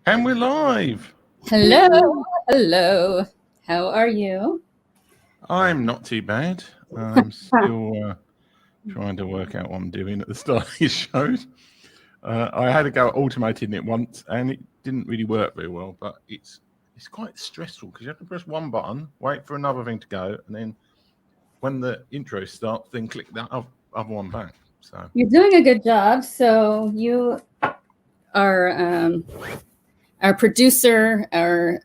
And we're live. Hello, hello. How are you? I'm not too bad. I'm still trying to work out what I'm doing at the start of these shows. I had to go automating it once, and it didn't really work very well. But it's quite stressful because you have to press one button, wait for another thing to go, and then when the intro starts, then click that other one back. So You're doing a good job. So you are our producer, our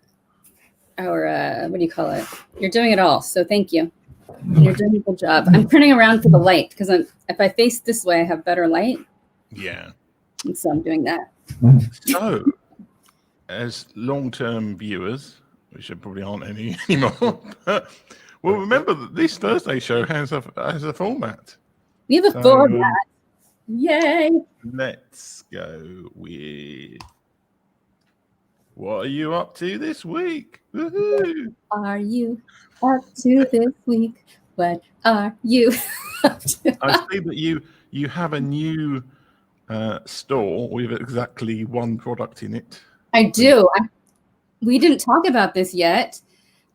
what do you call it? You're doing it all. So thank you. You're doing a good job. I'm turning around for the light because if I face this way, I have better light. yeah. And so I'm doing that. So as long-term viewers, which there probably aren't any anymore, but well, remember that this Thursday show has a format. We have a format. Yay! Let's go with what are you up to this week? Woohoo! Are you up to this week? What are you up to? I see that you have a new store with exactly one product in it. I do. We didn't talk about this yet.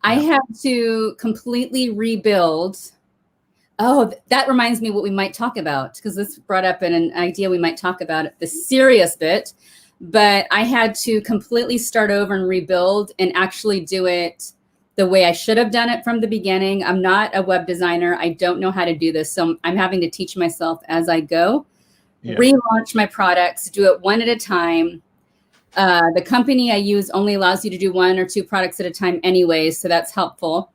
I have to completely rebuild. Oh, that reminds me what we might talk about, because this brought up an idea we might talk about the serious bit. But I had to completely start over and rebuild and actually do it the way I should have done it from the beginning. I'm not a web designer. I don't know how to do this. So I'm having to teach myself as I go, relaunch my products, do it one at a time. The company I use only allows you to do 1 or 2 products at a time anyways, so that's helpful.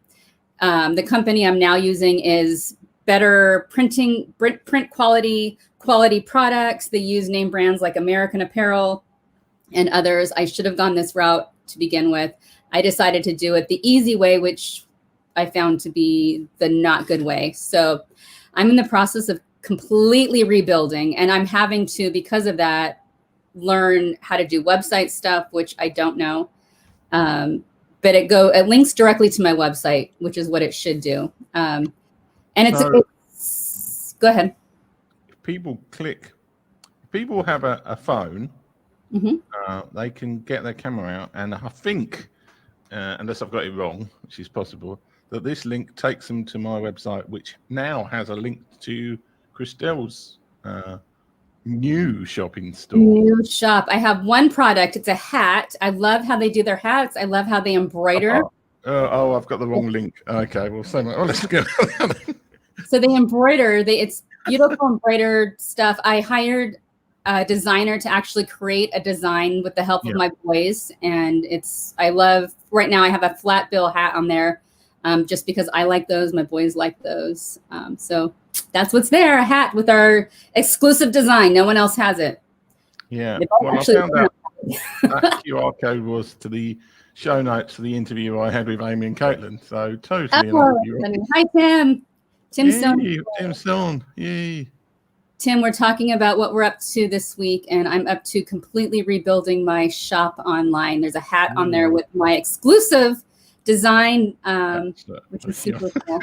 The company I'm now using is better print quality products. They use name brands like American Apparel and others. I should have gone this route to begin with. I decided to do it the easy way, which I found to be the not good way. So I'm in the process of completely rebuilding, and I'm having to, because of that, learn how to do website stuff, which I don't know. But it links directly to my website, which is what it should do. And it's go ahead. If people have a phone, they can get their camera out, and I think, unless I've got it wrong, which is possible, that this link takes them to my website, which now has a link to Christelle's new shopping store. New shop. I have one product. It's a hat. I love how they do their hats. I love how they embroider. I've got the wrong link. Okay, well, so much. Let's go. So they embroider. It's beautiful embroidered stuff. I hired a designer to actually create a design with the help of my boys, and right now I have a flat bill hat on there, just because I like those. My boys like those. So that's what's there, a hat with our exclusive design. No one else has it. Yeah. Well, I found out that QR code was to the show notes for the interview I had with Amy and Caitlin. So totally. Hi, Tim. Tim Stone. Yay. Tim, we're talking about what we're up to this week, and I'm up to completely rebuilding my shop online. There's a hat on there with my exclusive design, which is super cool.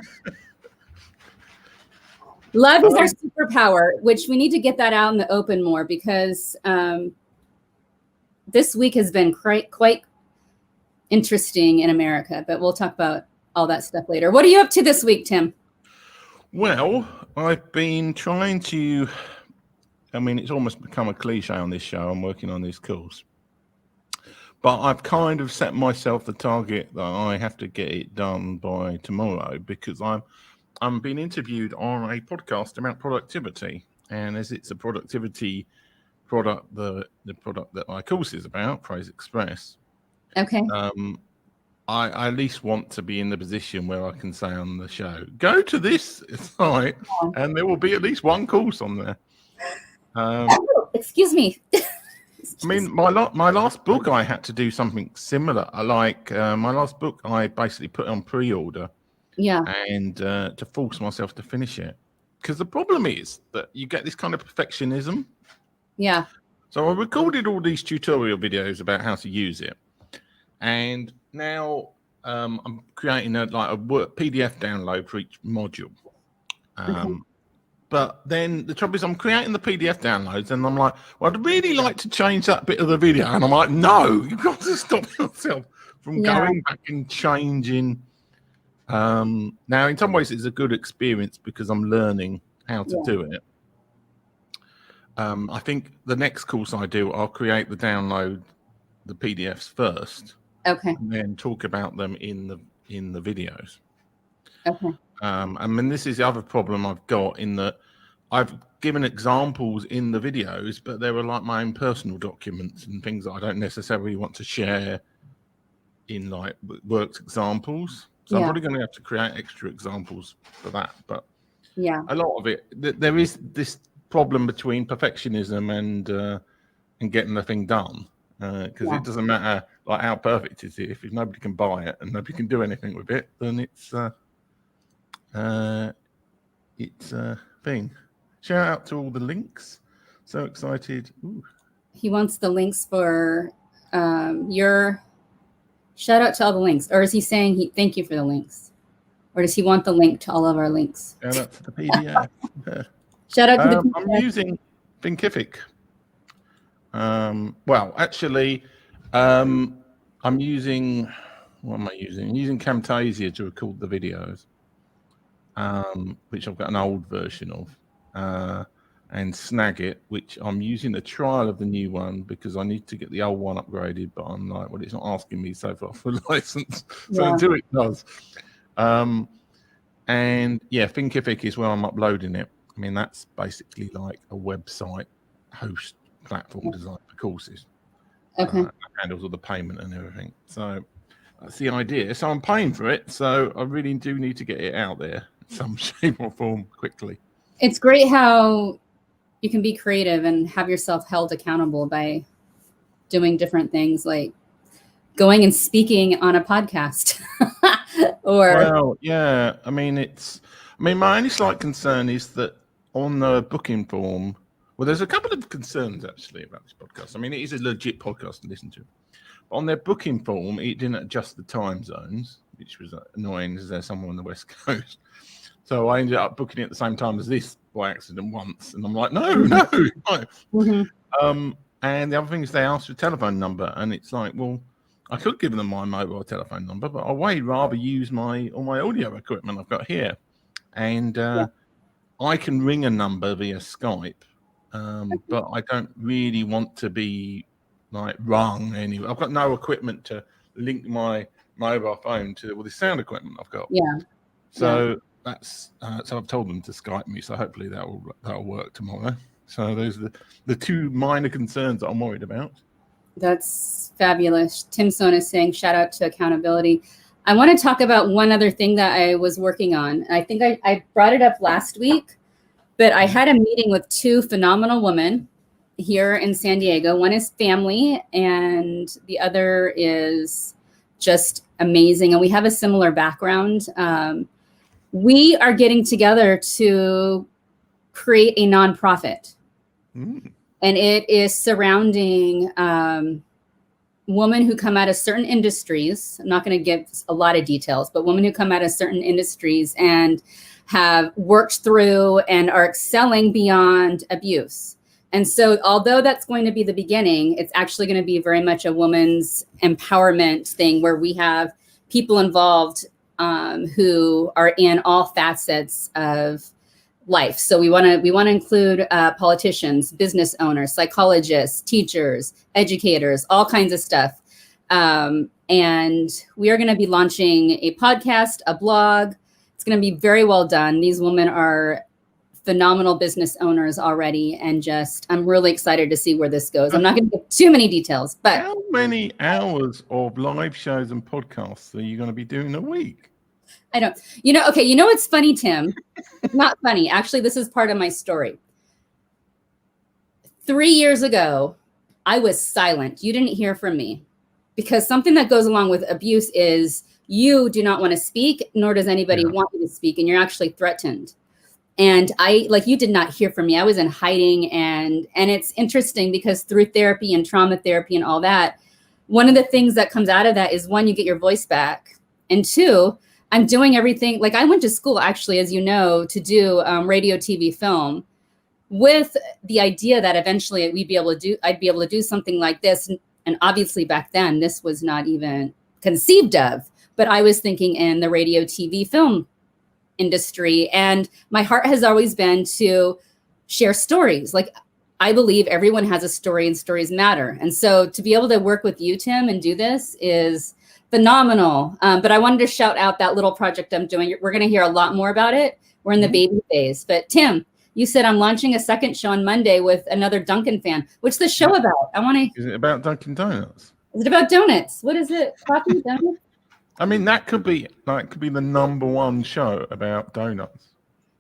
Love is our superpower, which we need to get that out in the open more, because this week has been quite interesting in America, but we'll talk about all that stuff later. What are you up to this week, Tim? Well, I've been trying to, it's almost become a cliche on this show. I'm working on this course, but I've kind of set myself the target that I have to get it done by tomorrow, because I'm being interviewed on a podcast about productivity, and as it's a productivity product, the product that my course is about, Praise Express. Okay. I at least want to be in the position where I can say on the show, go to this site, and there will be at least one course on there. Excuse me. My last book, I had to do something similar. My last book, I basically put on pre-order. Yeah. And to force myself to finish it. Because the problem is that you get this kind of perfectionism. Yeah. So I recorded all these tutorial videos about how to use it. And now I'm creating a PDF download for each module. But then the trouble is I'm creating the PDF downloads and I'm like, well, I'd really like to change that bit of the video. And I'm like, no, you've got to stop yourself from going back and changing. Now, in some ways, it's a good experience because I'm learning how to do it. I think the next course I do, I'll create the PDFs first. Okay. And then talk about them in the videos. Okay. I mean, this is the other problem I've got in that I've given examples in the videos, but they were like my own personal documents and things that I don't necessarily want to share in like worked examples. So I'm probably going to have to create extra examples for that. But a lot of it, there is this problem between perfectionism and getting the thing done. Because it doesn't matter like how perfect it is. If nobody can buy it and nobody can do anything with it, then it's a thing. Shout out to all the links. So excited. Ooh. He wants the links for your shout out to all the links. Or is he saying thank you for the links? Or does he want the link to all of our links? Shout out to the PDF. Shout out to the PDF. I'm using Thinkific. Well, actually, I'm using, what am I using? I'm using Camtasia to record the videos, which I've got an old version of, and Snagit, which I'm using a trial of the new one because I need to get the old one upgraded, but I'm like, well, it's not asking me so far for a license, so until it does. And yeah, Thinkific is where I'm uploading it. I mean, that's basically like a website host platform designed for courses. Okay. Handles all the payment and everything. So that's the idea. So I'm paying for it. So I really do need to get it out there in some shape or form quickly. It's great how you can be creative and have yourself held accountable by doing different things like going and speaking on a podcast. Well, yeah. I mean, my only slight concern is that on the booking form, well, there's a couple of concerns actually about this podcast. I mean, it is a legit podcast to listen to. But on their booking form, it didn't adjust the time zones, which was annoying as there's someone on the West Coast. So I ended up booking it at the same time as this by accident once. And I'm like, no. Mm-hmm. And the other thing is they asked for a telephone number. And it's like, well, I could give them my mobile telephone number, but I would rather use all my audio equipment I've got here. And I can ring a number via Skype. But I don't really want to be like rung anyway. I've got no equipment to link my mobile phone to all the sound equipment I've got. Yeah. So that's so I've told them to Skype me. So hopefully that'll work tomorrow. So those are the two minor concerns that I'm worried about. That's fabulous. Tim Son is saying shout out to accountability. I want to talk about one other thing that I was working on. I think I brought it up last week. But I had a meeting with two phenomenal women here in San Diego. One is family and the other is just amazing. And we have a similar background. We are getting together to create a nonprofit. And it is surrounding women who come out of certain industries. I'm not going to give a lot of details, but women who come out of certain industries and have worked through and are excelling beyond abuse. And so although that's going to be the beginning, it's actually going to be very much a woman's empowerment thing where we have people involved who are in all facets of life. So we want to include politicians, business owners, psychologists, teachers, educators, all kinds of stuff. And we are going to be launching a podcast, a blog. It's going to be very well done. These women are phenomenal business owners already. And I'm really excited to see where this goes. I'm not going to give too many details, but how many hours of live shows and podcasts are you going to be doing a week? I don't, okay. You know, what's funny, Tim? It's not funny. Actually, this is part of my story. 3 years ago, I was silent. You didn't hear from me because something that goes along with abuse is you do not want to speak, nor does anybody want you to speak, and you're actually threatened. And you did not hear from me. I was in hiding, and it's interesting because through therapy and trauma therapy and all that, one of the things that comes out of that is one, you get your voice back, and two, I'm doing everything. Like I went to school, actually, as you know, to do radio, TV, film, with the idea that eventually I'd be able to do something like this. And obviously back then, this was not even conceived of. But I was thinking in the radio, TV, film industry. And my heart has always been to share stories. Like I believe everyone has a story and stories matter. And so to be able to work with you, Tim, and do this is phenomenal. But I wanted to shout out that little project I'm doing. We're going to hear a lot more about it. We're in the baby phase. But Tim, you said I'm launching a second show on Monday with another Dunkin' fan. What's the show about? I want to. Is it about Dunkin' Donuts? Is it about donuts? What is it? Coffee, donuts? I mean, that could be the number one show about donuts.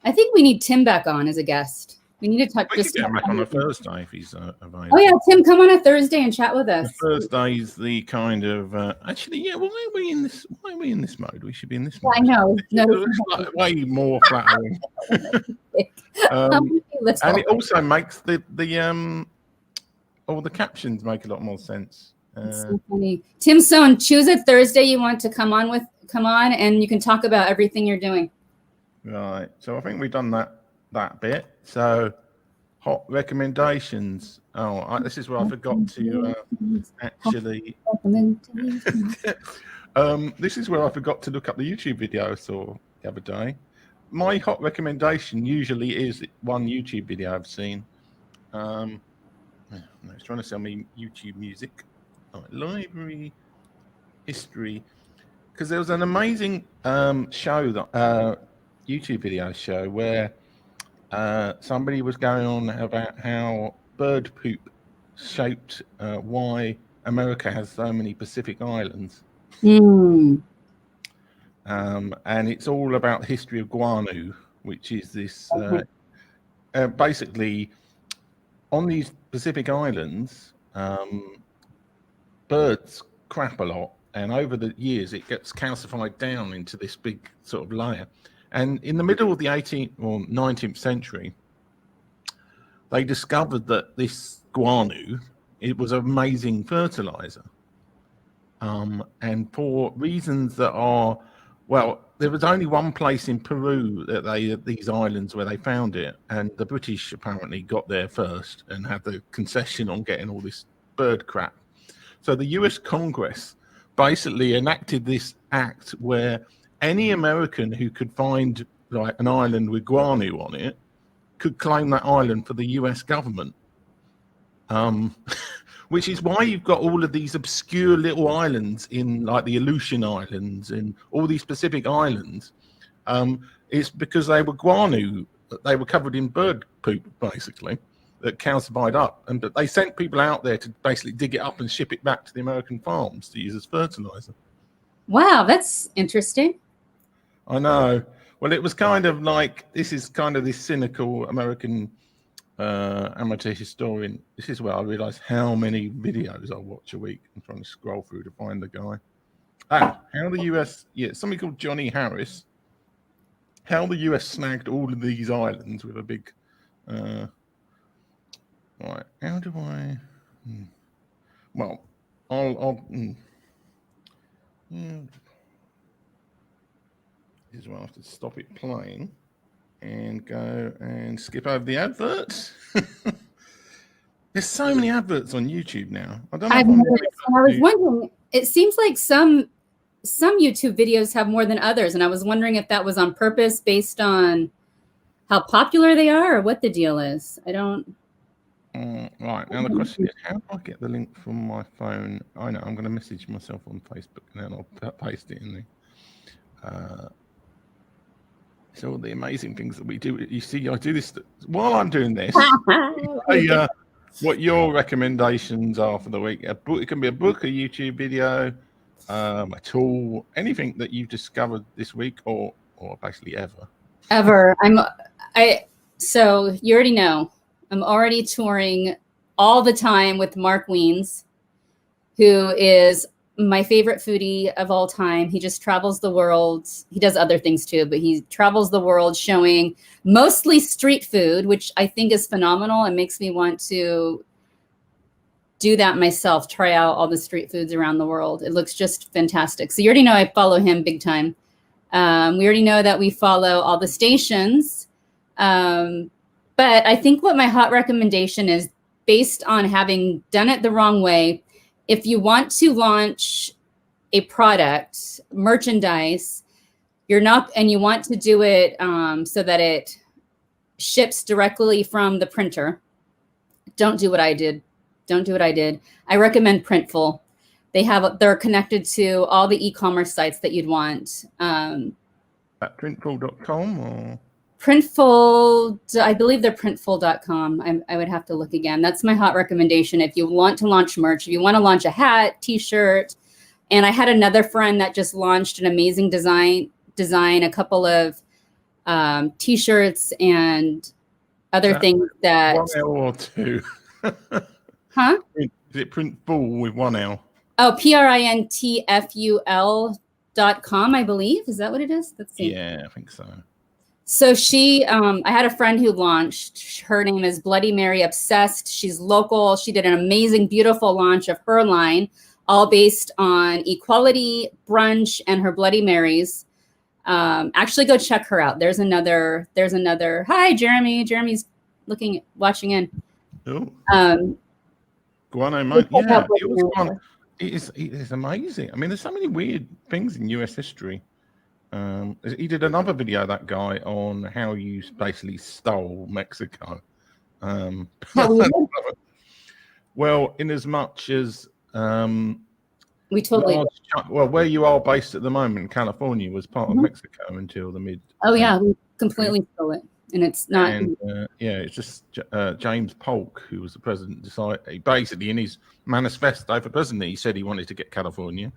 I think we need Tim back on as a guest. We need to talk. We could get him back on a Thursday if he's available. Oh yeah, Tim, come on a Thursday and chat with us. Thursday's the kind of actually, yeah. Why are we in this? Why are we in this mode? We should be in this mode. I know. No, it's like way more flattering. And it also makes all the captions make a lot more sense. So funny. Tim Sohn, choose a Thursday you want to come on, and you can talk about everything you're doing. Right. So I think we've done that bit. So hot recommendations. Oh, this is where I forgot to actually. This is where I forgot to look up the YouTube video I saw the other day. My hot recommendation usually is one YouTube video I've seen. It's trying to sell me YouTube music. Library history, because there was an amazing show that YouTube video show where somebody was going on about how bird poop shaped why America has so many Pacific islands. And it's all about the history of guano, which is this basically on these Pacific islands, birds crap a lot, and over the years it gets calcified down into this big sort of layer. And in the middle of the 18th or 19th century, they discovered that this guano, it was amazing fertilizer. And for reasons that are, well, there was only one place in Peru that these islands where they found it, and the British apparently got there first and had the concession on getting all this bird crap. So the US Congress basically enacted this act where any American who could find like an island with guano on it could claim that island for the US government. Which is why you've got all of these obscure little islands in like the Aleutian Islands and all these Pacific islands. It's because they were guano, they were covered in bird poop, basically, that calcified up. But they sent people out there to basically dig it up and ship it back to the American farms to use as fertilizer. Wow, that's interesting. I know. Well, it was kind of like, this is kind of this cynical American amateur historian. This is where I realized how many videos I watch a week. I'm trying to scroll through to find the guy. How the US, somebody called Johnny Harris, how the US snagged all of these islands with a big, right, how do I, well, this is where I have to stop it playing and go and skip over the adverts. There's so many adverts on YouTube now. I don't know. I was wondering, it seems like some YouTube videos have more than others, and I was wondering if that was on purpose based on how popular they are or what the deal is. I don't. Right, now the question is, how do I get the link from my phone? I know, I'm going to message myself on Facebook and then I'll paste it in there. So all the amazing things that we do. You see, I do this while I'm doing this. What your recommendations are for the week? A book, it can be a book, a YouTube video, a tool, anything that you've discovered this week, or basically ever. So you already know, I'm already touring all the time with Mark Wiens, who is my favorite foodie of all time. He just travels the world. He does other things too, but he travels the world showing mostly street food, which I think is phenomenal and makes me want to do that myself, try out all the street foods around the world. It looks just fantastic. So you already know I follow him big time. We already know that we follow all the stations. But I think what my hot recommendation is, based on having done it the wrong way, if you want to launch a product, merchandise, and you want to do it so that it ships directly from the printer, don't do what I did. Don't do what I did. I recommend Printful. They're connected to all the e-commerce sites that you'd want. At printful.com or? Printful, I believe they're printful.com. I would have to look again. That's my hot recommendation. If you want to launch merch, if you want to launch a hat, t-shirt, and I had another friend that just launched an amazing design, a couple of t-shirts and other things that. 1 L or 2? Huh? Is it Printful with 1 L? Oh, printful.com, I believe. Is that what it is? Let's see. Yeah, I think so. So she, I had a friend who launched, her name is Bloody Mary Obsessed. She's local. She did an amazing, beautiful launch of her line, all based on equality, brunch, and her Bloody Marys. Actually go check her out. There's another, hi, Jeremy. Jeremy's watching in. Oh. Guano, mate. Yeah, it was fun. It is amazing. I mean, there's so many weird things in US history. He did another video, that guy, on how you basically stole Mexico. Well, in as much as we totally where you are based at the moment, California was part of Mexico until the mid. Oh yeah, we completely stole it, and it's not. And it's just James Polk, who was the president, decided basically in his manifesto for president, he said he wanted to get California.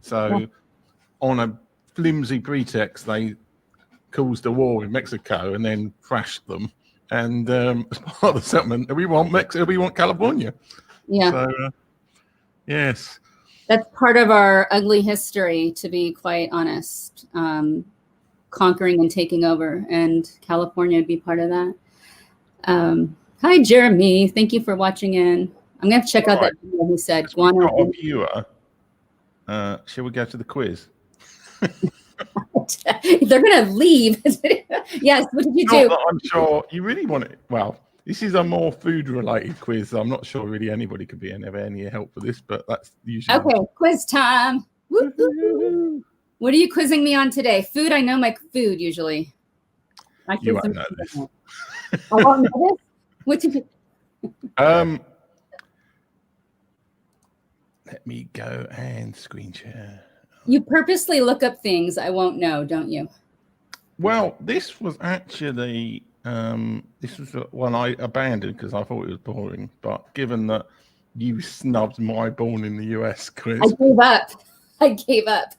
So on a flimsy pretext, they caused a war in Mexico and then thrashed them. And as part of the settlement, we want Mexico, we want California. Yeah. So yes, that's part of our ugly history, to be quite honest. Conquering and taking over, and California would be part of that. Hi, Jeremy. Thank you for watching in. I'm gonna have to check out that video he said. Shall we go to the quiz? They're gonna leave. Yes. What did you do? I'm sure you really want it. Well, this is a more food-related quiz. So I'm not sure really anybody could be of any help for this, but that's usually okay. Quiz time. Woo-hoo. What are you quizzing me on today? Food. I know my food usually. You won't know this. I won't know this. What did you? Let me go and screen share. You purposely look up things I won't know, don't you? Well, this was actually this was one I abandoned because I thought it was boring. But given that you snubbed my Born in the US quiz, I gave up.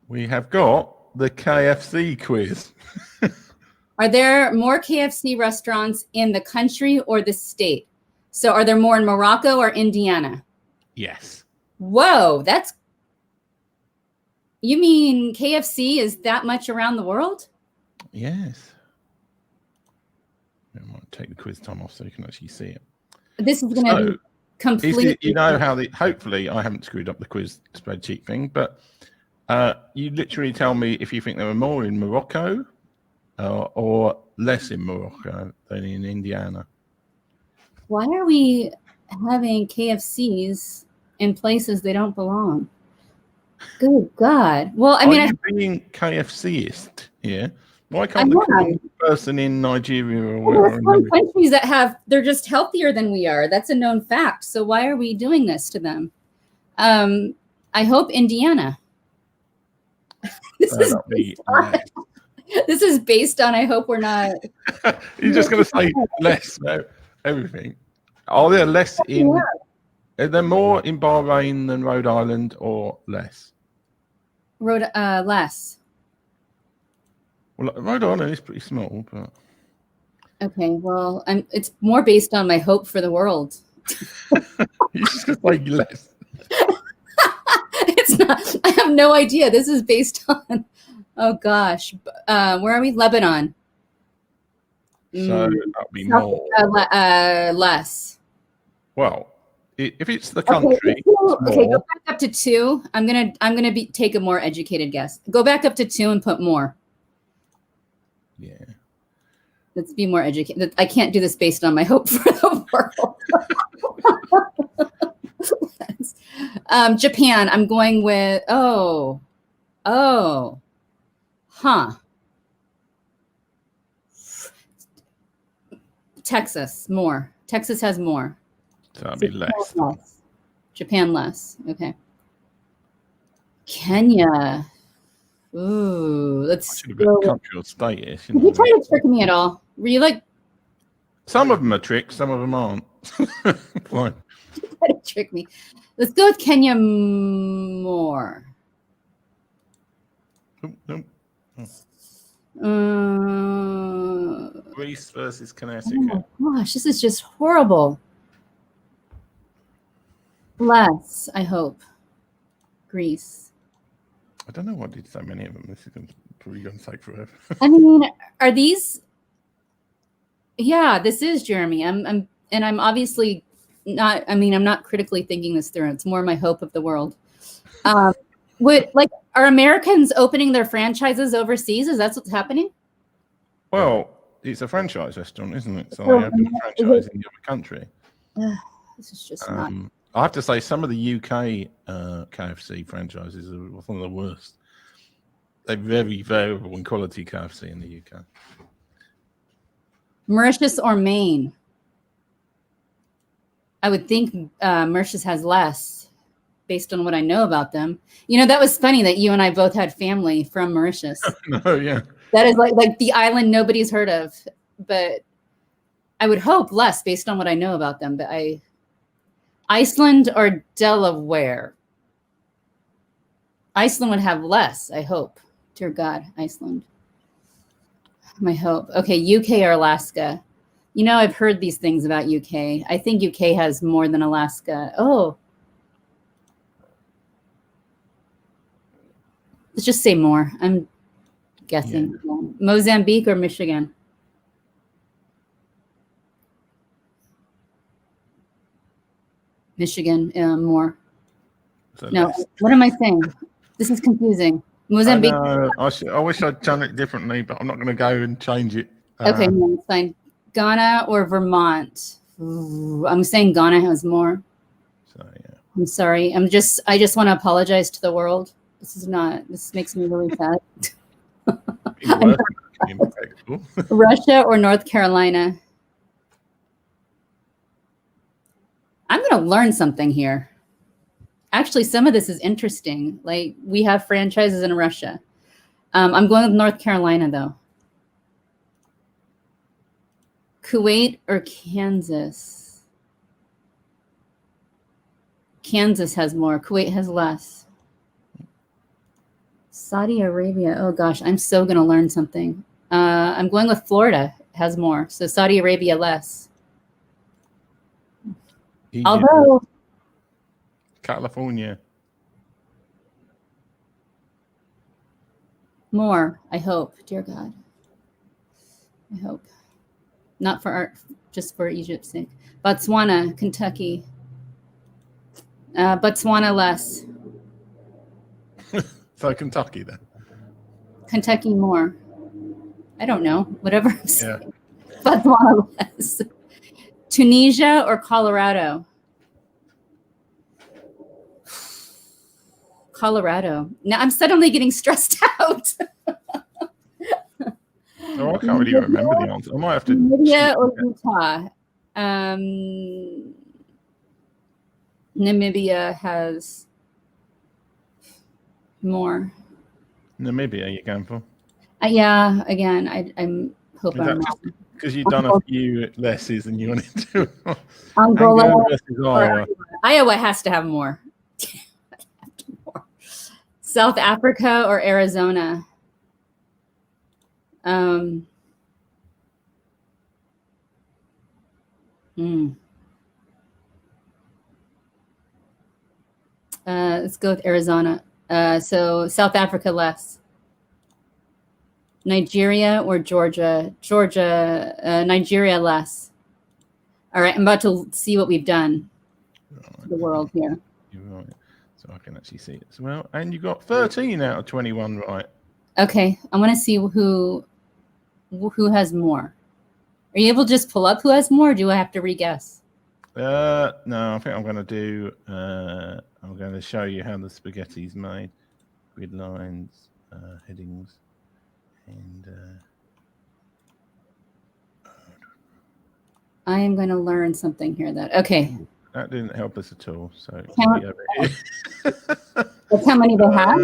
We have got the KFC quiz. Are there more KFC restaurants in the country or the state? So are there more in Morocco or Indiana? Yes. Whoa, you mean KFC is that much around the world? Yes. I might take the quiz time off so you can actually see it. This is going to be completely. You know how hopefully I haven't screwed up the quiz spreadsheet thing, but you literally tell me if you think there are more in Morocco or less in Morocco than in Indiana. Why are we having KFCs in places they don't belong? Good God. Well, I mean, are you being KFCist here? Why can't the person in Nigeria or wherever? Some countries that they're just healthier than we are. That's a known fact. So why are we doing this to them? I hope Indiana. This is based on. I hope we're not. You're just going to say less about everything. Are there less in? Yeah. Are there more in Bahrain than Rhode Island, or less? Less. Well, Rhode Island is pretty small, but okay. Well, it's more based on my hope for the world. You're just going to say less. It's not. I have no idea. This is based on. Oh gosh, where are we? Lebanon. So that'd be more. Less. Well, if it's the country, Oh, okay, go more. back up to 2. I'm gonna take a more educated guess. Go back up to 2 and put more. Yeah. Let's be more educated. I can't do this based on my hope for the world. Japan. I'm going with huh. Texas more. Texas has more. So that'd be less. Japan less. Okay. Kenya. Ooh, let's Should have been go. country or state. Did you try to trick me at all? Were you like Some of them are tricks, some of them aren't. Fine. try to trick me? Let's go with Kenya more. Nope. Uh, Greece versus Connecticut. oh my gosh, this is just horrible. Less, I hope. Greece. I don't know why I did so many of them. This is probably going to take forever. I mean, are these? Yeah, this is Jeremy. I'm obviously not. I mean, I'm not critically thinking this through. It's more my hope of the world. Are Americans opening their franchises overseas? Is that what's happening? Well, it's a franchise restaurant, isn't it? So Well, they open a franchise in the other country. This is just not. I have to say, some of the UK KFC franchises are one of the worst. They're very variable in quality KFC in the UK. Mauritius or Maine? I would think Mauritius has less, based on what I know about them. You know, that was funny that you and I both had family from Mauritius. No, yeah. That is like the island nobody's heard of. But I would hope less based on what I know about them. But Iceland or Delaware? Iceland would have less, I hope. Dear God, Iceland. My hope. Okay, UK or Alaska? You know, I've heard these things about UK. I think UK has more than Alaska. Oh. Let's just say more. I'm guessing. Yeah. Mozambique or Michigan? Michigan, more. So no, what am I saying? This is confusing. Mozambique. I wish I'd done it differently, but I'm not going to go and change it. Okay, no, it's fine. Ghana or Vermont? Ooh, I'm saying Ghana has more. So yeah. I'm sorry. I just want to apologize to the world. This makes me really sad. Russia or North Carolina? I'm going to learn something here. Actually, some of this is interesting. Like, we have franchises in Russia. I'm going with North Carolina, though. Kuwait or Kansas? Kansas has more. Kuwait has less. Saudi Arabia. Oh, gosh, I'm so going to learn something. I'm going with Florida. Has more. So Saudi Arabia less. Egypt. Although California. More, I hope. Dear God. I hope. Not for art, just for Egypt's sake. Botswana, Kentucky. Botswana less. So Kentucky then. Kentucky more. I don't know. Whatever I'm saying. Yeah. Botswana less. Tunisia or Colorado? Colorado. Now I'm suddenly getting stressed out. Oh, I can't really remember the answer. I might have to. Namibia or Utah? Namibia has more. Namibia, you're going for? Yeah, again, I'm hoping I'm not. Because you've done a few lesses than you wanted to. Angola versus Iowa. Iowa has to have more. South Africa or Arizona? Let's go with Arizona. So South Africa less. Nigeria or Georgia? Nigeria less. All right, I'm about to see what we've done to the world here. You're right. So I can actually see it as well. And you got 13 out of 21 right. Okay, I want to see who has more. Are you able to just pull up who has more, or do I have to re-guess? No, I think I'm going to do. I'm going to show you how the spaghetti's made. Grid lines, headings, and. I am going to learn something here. That didn't help us at all. So that's how many they have.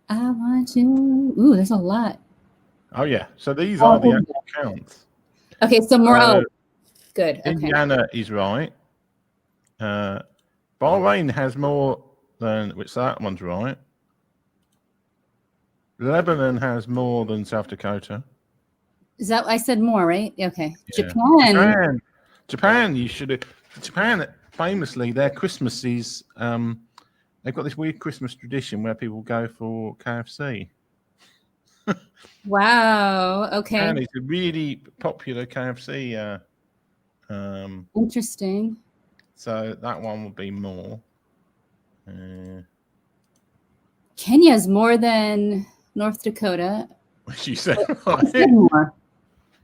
I want to. Ooh, there's a lot. Oh yeah. So these are the actual counts. Okay, so more. Good. Okay. Indiana is right. Bahrain has more than, which that one's right. Lebanon has more than South Dakota. Is that I said more, right? Okay. Yeah. Japan. You should have. Japan famously, their Christmas is. They've got this weird Christmas tradition where people go for KFC. Wow. Okay. And it's a really popular KFC. Interesting. So that one would be more. Kenya's more than North Dakota. Which you said right. I said more.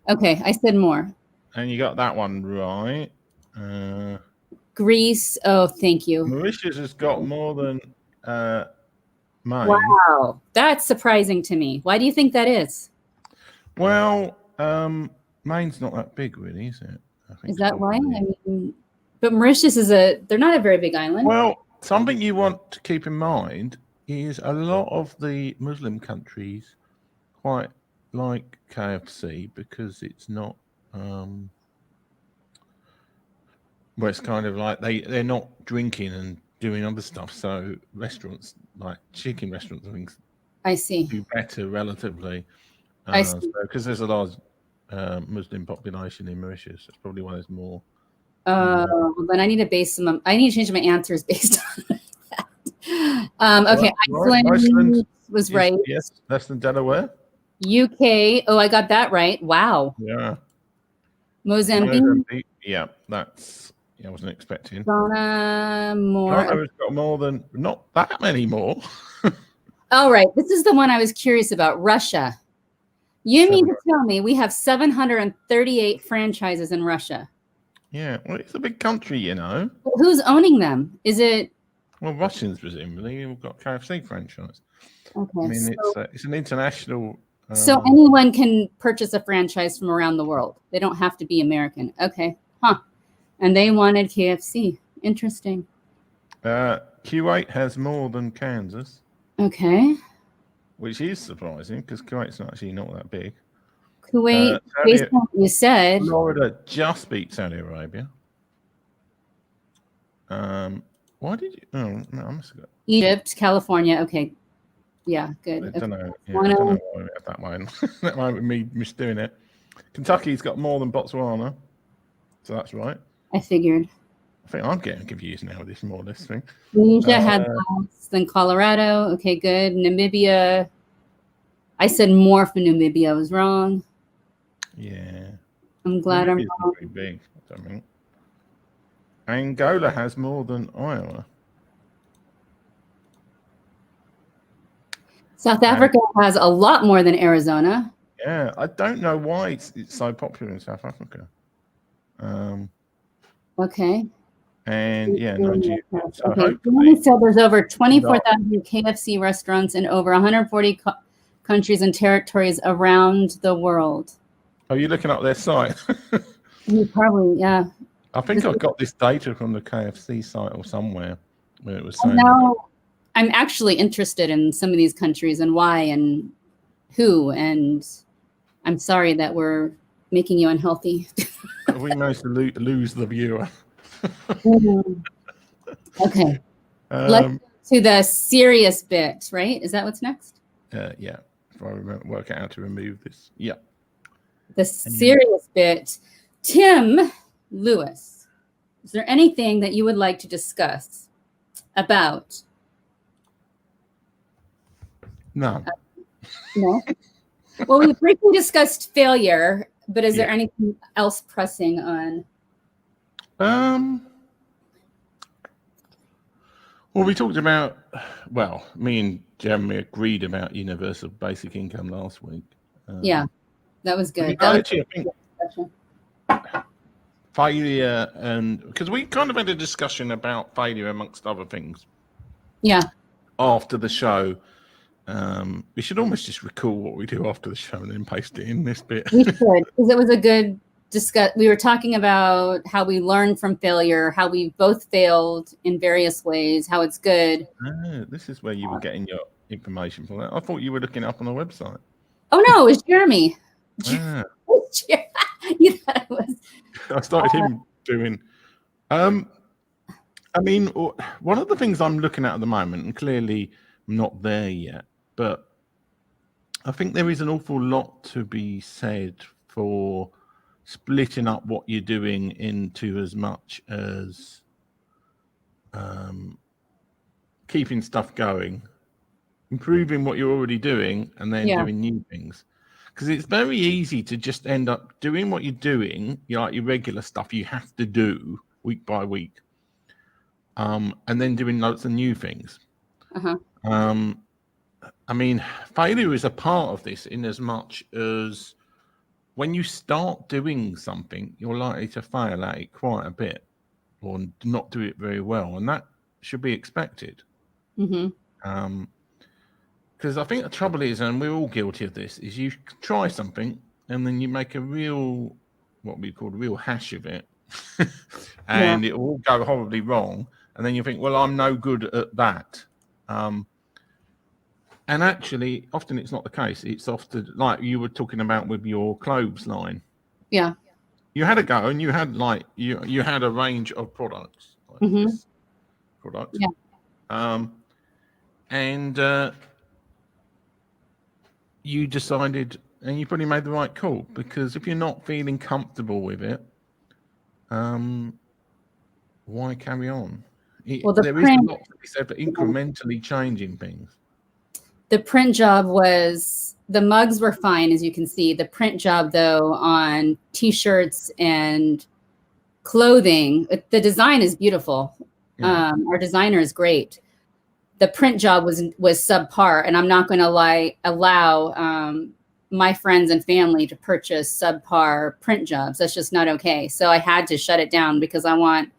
Okay, I said more. And you got that one right. Greece. Oh, thank you. Mauritius has got more than Maine. Wow, that's surprising to me. Why do you think that is? Well, Maine's not that big, really, is it? I think is that why? I mean, but Mauritius they're not a very big island. Well, something you want to keep in mind is a lot of the Muslim countries quite like KFC because it's not well, it's kind of like they're not drinking and doing other stuff. So restaurants like chicken restaurants and things I see. do better relatively. I see. Because there's a large Muslim population in Mauritius. That's probably why there's more. But I need to I need to change my answers based on that. Okay, Iceland was right. Yes, less than Delaware. UK. Oh, I got that right. Wow. Yeah. Mozambique. Yeah, I wasn't expecting. Ghana more. Ghana's got more than not that many more. All right, this is the one I was curious about. Russia. You mean to tell me we have 738 franchises in Russia? Yeah, well, it's a big country, you know. But who's owning them? Is it? Well, Russians presumably. We've got KFC franchise. Okay, I mean, it's an international. So anyone can purchase a franchise from around the world. They don't have to be American. Okay, huh? And they wanted KFC. Interesting. Kuwait has more than Kansas. Okay. Which is surprising because Kuwait's actually not that big. Kuwait, based on what you said. Florida just beat Saudi Arabia. Why did you? Oh, no, I must have got Egypt, California. Okay. Yeah, good. I don't know. Yeah, I don't know why we have that one. That might be me misdoing it. Kentucky's got more than Botswana. So that's right. I figured. I think I'm getting confused now with this more list thing. Tunisia had less than Colorado. Okay, good. Namibia. I said more for Namibia. I was wrong. Yeah. I'm glad I'm wrong. Pretty big, I think. Angola has more than Iowa. South Africa has a lot more than Arizona. Yeah, I don't know why it's so popular in South Africa. Okay. And yeah, Nigeria. So okay. So there's over 24,000 KFC restaurants in over 140 countries and territories around the world. Are you looking up their site? You probably, yeah. I think I got this data from the KFC site or somewhere where it was saying. Now I'm actually interested in some of these countries and why and who. And I'm sorry that we're making you unhealthy. We managed to lose the viewer. Okay. Let's go to the serious bit, right? Is that what's next? Yeah. If I work out how to remove this. Yeah. The serious bit. Tim Lewis, is there anything that you would like to discuss about? No. No. Well, we briefly discussed failure But is there anything else pressing on? Well, we talked about, well, me and Jeremy agreed about universal basic income last week. Yeah, that was good. I think failure, and because we kind of had a discussion about failure amongst other things. Yeah. After the show, we should almost just recall what we do after the show and then paste it in this bit. We should, because it was a good discuss. We were talking about how we learn from failure, how we both failed in various ways, how it's good. This is where you were getting your information from that. I thought you were looking up on the website. Oh no, it was Jeremy. You thought it was. I started him doing. I mean, one of the things I'm looking at the moment, and clearly I'm not there yet, but I think there is an awful lot to be said for splitting up what you're doing into as much as keeping stuff going, improving what you're already doing, and then doing new things. Because it's very easy to just end up doing what you're doing, like your regular stuff you have to do week by week, and then doing lots of new things. I mean, failure is a part of this in as much as when you start doing something, you're likely to fail at it quite a bit or not do it very well. And that should be expected. Because I think the trouble is, and we're all guilty of this, is you try something and then you make a real, what we call a real hash of it. And it will all go horribly wrong. And then you think, well, I'm no good at that. And actually, often it's not the case. It's often like you were talking about with your clothes line. Yeah. You had a go and you had like you had a range of products. Like this product. Yeah. And you decided, and you probably made the right call, because if you're not feeling comfortable with it, why carry on? There is a lot to be said for incrementally changing things. The print job was, the mugs were fine, as you can see. The print job, though, on T-shirts and clothing, the design is beautiful. Yeah. Our designer is great. The print job was subpar, and I'm not going to allow my friends and family to purchase subpar print jobs. That's just not okay. So I had to shut it down because I want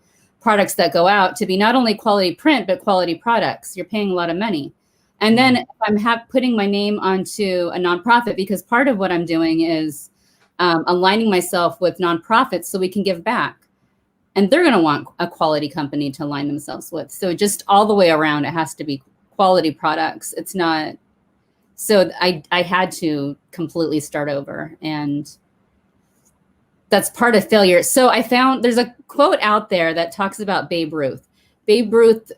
products that go out to be not only quality print, but quality products. You're paying a lot of money. And then if I'm putting my name onto a nonprofit, because part of what I'm doing is aligning myself with nonprofits so we can give back. And they're going to want a quality company to align themselves with. So just all the way around, it has to be quality products. It's not. So I had to completely start over. And that's part of failure. So I found there's a quote out there that talks about Babe Ruth. Babe Ruth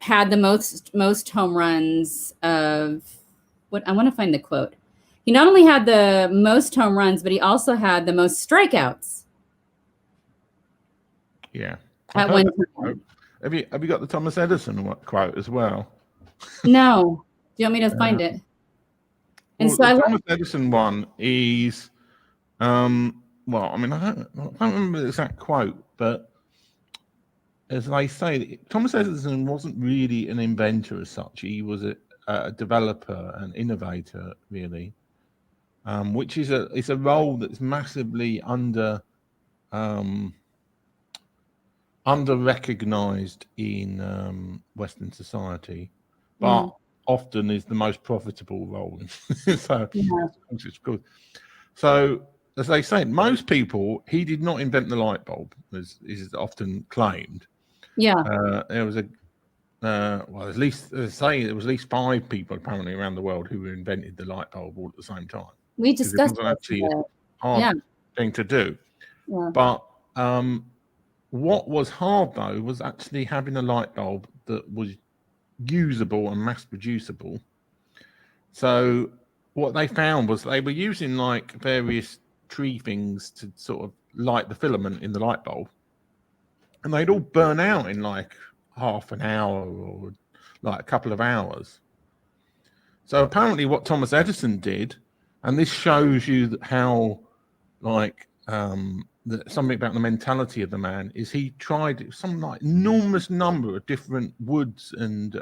had the most home runs of what I want to find the quote. He not only had the most home runs, but he also had the most strikeouts. Yeah. At one time. Have you got the Thomas Edison quote as well? No. Do you want me to find it? And well, so the Thomas Edison one is well, I mean, I don't remember the exact quote, but as they say, Thomas Edison wasn't really an inventor as such. He was a developer, an innovator, really, which is a role that's massively under-recognized in Western society, but often is the most profitable role. So, as they say, most people, he did not invent the light bulb, as is often claimed. Yeah. There was well, at least there was at least 5 people apparently around the world who invented the light bulb all at the same time. We discussed it. Actually a hard thing to do. Yeah. But what was hard though was actually having a light bulb that was usable and mass producible. So what they found was they were using like various tree things to sort of light the filament in the light bulb. And they'd all burn out in like half an hour or like a couple of hours. So apparently what Thomas Edison did, and this shows you how something about the mentality of the man is he tried some like enormous number of different woods and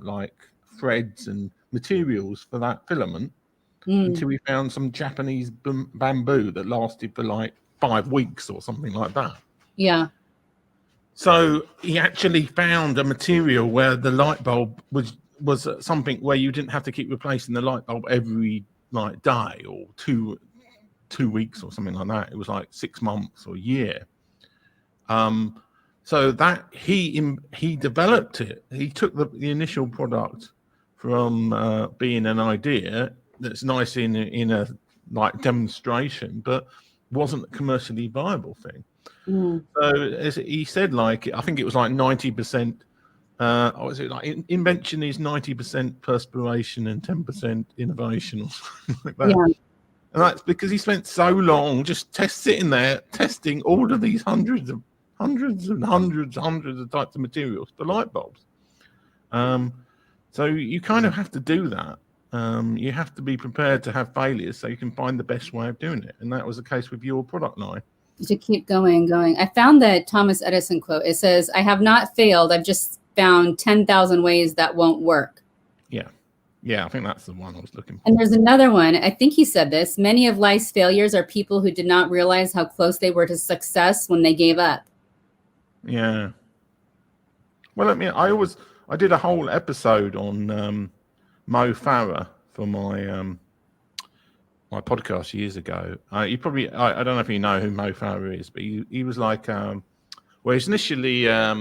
like threads and materials for that filament until he found some Japanese bamboo that lasted for like 5 weeks or something like that. Yeah. So he actually found a material where the light bulb was something where you didn't have to keep replacing the light bulb every like day or two weeks or something like that. It was like 6 months or a year. So that he developed it. He took the initial product from being an idea that's nice in a like demonstration, but wasn't a commercially viable thing. So as he said, like I think it was like 90%. Was it like invention is 90% perspiration and 10% innovation or something like that? Yeah. And that's because he spent so long just sitting there testing all of these hundreds of types of materials for light bulbs. So you kind of have to do that. You have to be prepared to have failures so you can find the best way of doing it. And that was the case with your product line. To keep going. I found that Thomas Edison quote. It says, "I have not failed. I've just found 10,000 ways that won't work." Yeah, I think that's the one I was looking for. And there's another one. I think he said this. "Many of life's failures are people who did not realize how close they were to success when they gave up." Yeah. Well, I did a whole episode on Mo Farah for my my podcast years ago. You probably I don't know if you know who Mo Farah is, but he was like he's initially I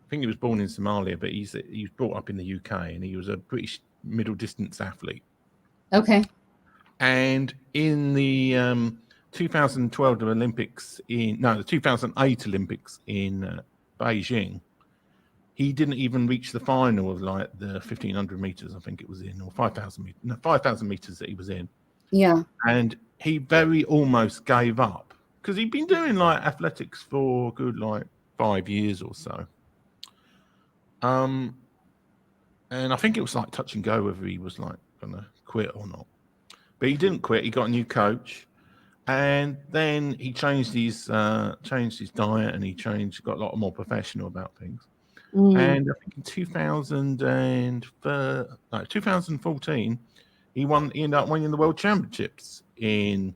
think he was born in Somalia, but he was brought up in the UK, and he was a British middle distance athlete. Okay. And in the 2008 Olympics in Beijing, he didn't even reach the final of like the 1500 meters, I think it was in, or 5,000 meters, no, 5,000 meters that he was in. Yeah. And he very almost gave up because he'd been doing like athletics for a good like 5 years or so. And I think it was like touch and go whether he was like gonna quit or not. But he didn't quit. He got a new coach, and then he changed his diet, and he got a lot more professional about things. And I think in 2014, he ended up winning the World Championships in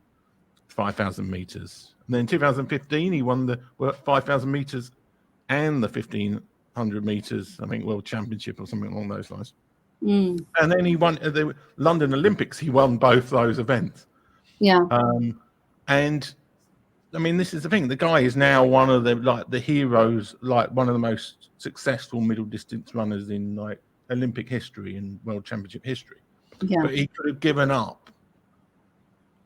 5,000 meters. And then in 2015, he won the 5,000 meters and the 1,500 meters, I think, World Championship or something along those lines. And then he won the London Olympics. He won both those events. Yeah. And I mean, this is the thing. The guy is now one of the heroes, like one of the most successful middle distance runners in like Olympic history and World Championship history. Yeah. But he could have given up